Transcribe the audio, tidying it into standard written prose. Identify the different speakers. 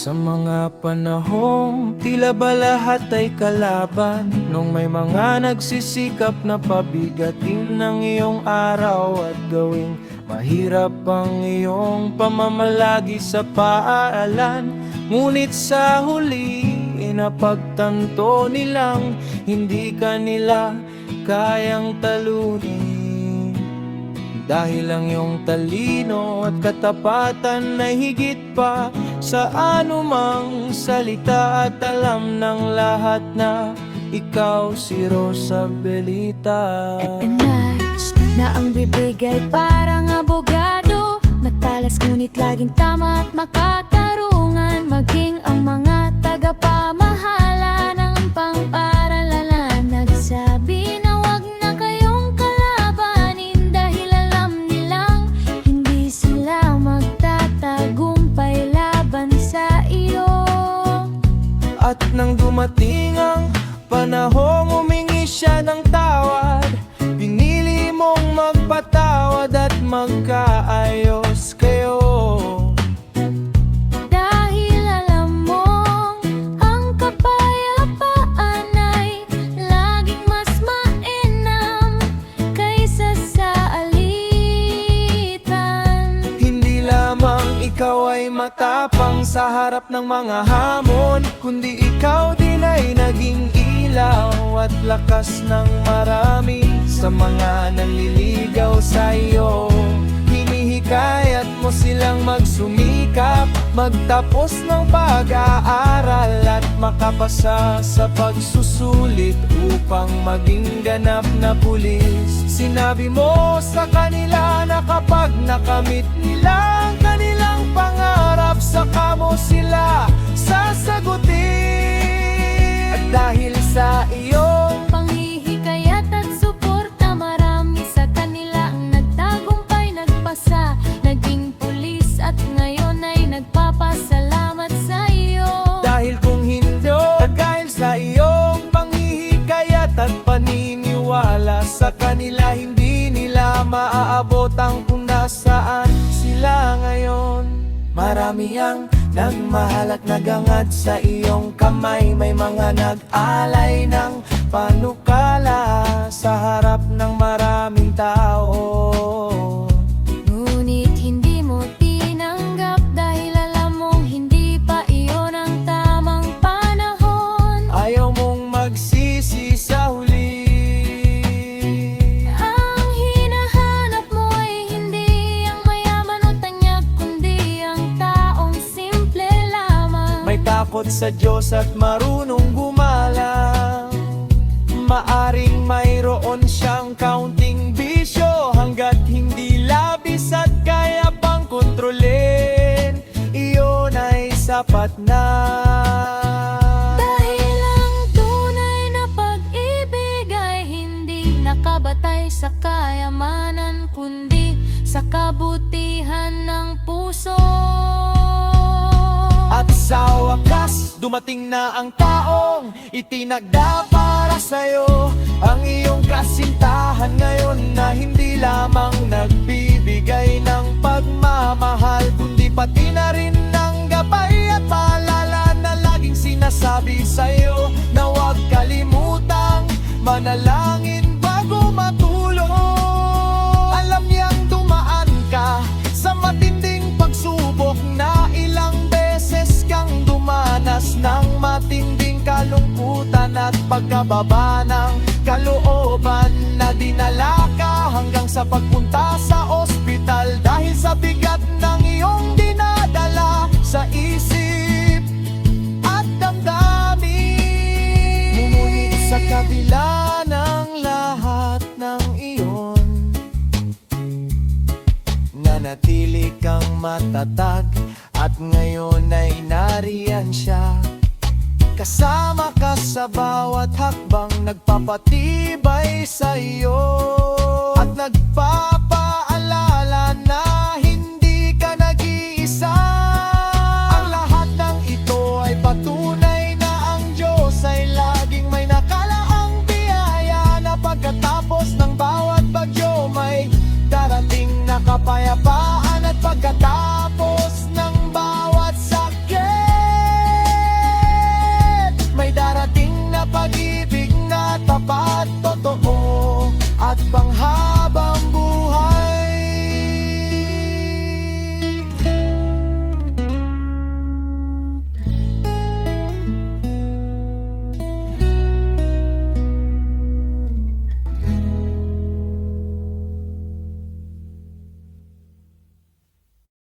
Speaker 1: Sa mga panahong tila ba lahat ay kalaban, nung may mga nagsisikap na pabigatin ng iyong araw at gawing mahirap ang iyong pamamalagi sa paaralan. Ngunit sa huli, napagtanto nilang hindi ka nila kayang talunin. Dahil ang iyong talino at katapatan ay higit pa sa anumang salita, at alam ng lahat na ikaw si Rosabelita.
Speaker 2: At nais na ang bibig ay parang abogado, matalas ngunit laging tama at makatarungan. Maging ang mga tagapamahala ng pang-paaralan nagsabi na wag na kayong kalabanin, dahil alam nilang hindi sila magtatagumpay laban sa iyo.
Speaker 1: At nang dumating ang panahong humingi siya ng tawad, pinili mong magpatawad at magkaayos kayo.
Speaker 2: Dahil alam mong ang kapayapaan ay laging mas mainam kaysa sa alitan.
Speaker 1: Hindi lamang ikaw ay matapang sa harap ng mga hamon, kundi ikaw din ay naging ilaw at lakas ng marami sa mga nanliligaw sa iyo. Hinihikayat mo silang magsumikap, magtapos ng pag-aaral at makapasa sa pagsusulit upang maging ganap na pulis. Sinabi mo sa kanila na kapag nakamit nila ang kanilang pangarap, saka mo sila sasagutin. At dahil sa iyong
Speaker 2: Panghihikayat at suporta, marami sa kanila ang nagtagumpay, nagpasa, naging pulis at ngayon ay nagpapasalamat sa iyo.
Speaker 1: dahil kung hindi, dahil sa iyong panghihikayat at paniniwala sa kanila, hindi nila maaabot ang kung nasaan sila ngayon. Marami ang nagmahal at nagangad sa iyong kamay, may mga nag-alay ng panukala sa harap ng maraming tao.
Speaker 2: Ngunit hindi mo tinanggap dahil alam mong hindi pa iyon ang tamang panahon.
Speaker 1: Ayaw mong magsisi sa huli.
Speaker 2: Ang hinahanap mo ay hindi ang mayaman o tanyag, kundi ang taong simple lamang.
Speaker 1: May takot sa Diyos at marunong gumalang. Maaring mayroon siyang kaunting bisyo, hanggat hindi labis at kaya pang kontrolin, iyon ay sapat na.
Speaker 2: Dahil ang tunay na pag-ibig ay hindi nakabatay sa kayamanan, kundi sa kabutihan ng puso.
Speaker 1: At sa wakas, dumating na ang taong itinagda para sa'yo, ang iyong kasintahan ngayon na hindi lamang nagbibigay ng pagmamahal, kundi pati na rin ng gabay at paalala na laging sinasabi sa'yo na huwag kalimutang manalangin bago matulog. Alam niyang dumaan ka sa matinding pagsubok, na ilang beses kang dumanas ng matinding kalungkutan at pagkababa ng kalooban, na dinala ka hanggang sa pagpunta sa ospital dahil sa bigat ng iyong dinadala sa isip at damdamin. Ngunit sa kabila ng lahat ng iyon, nanatili kang matatag, at ngayon ay nariyan siya. Kasama ka sa bawat hakbang, nagpapatibay sa iyo at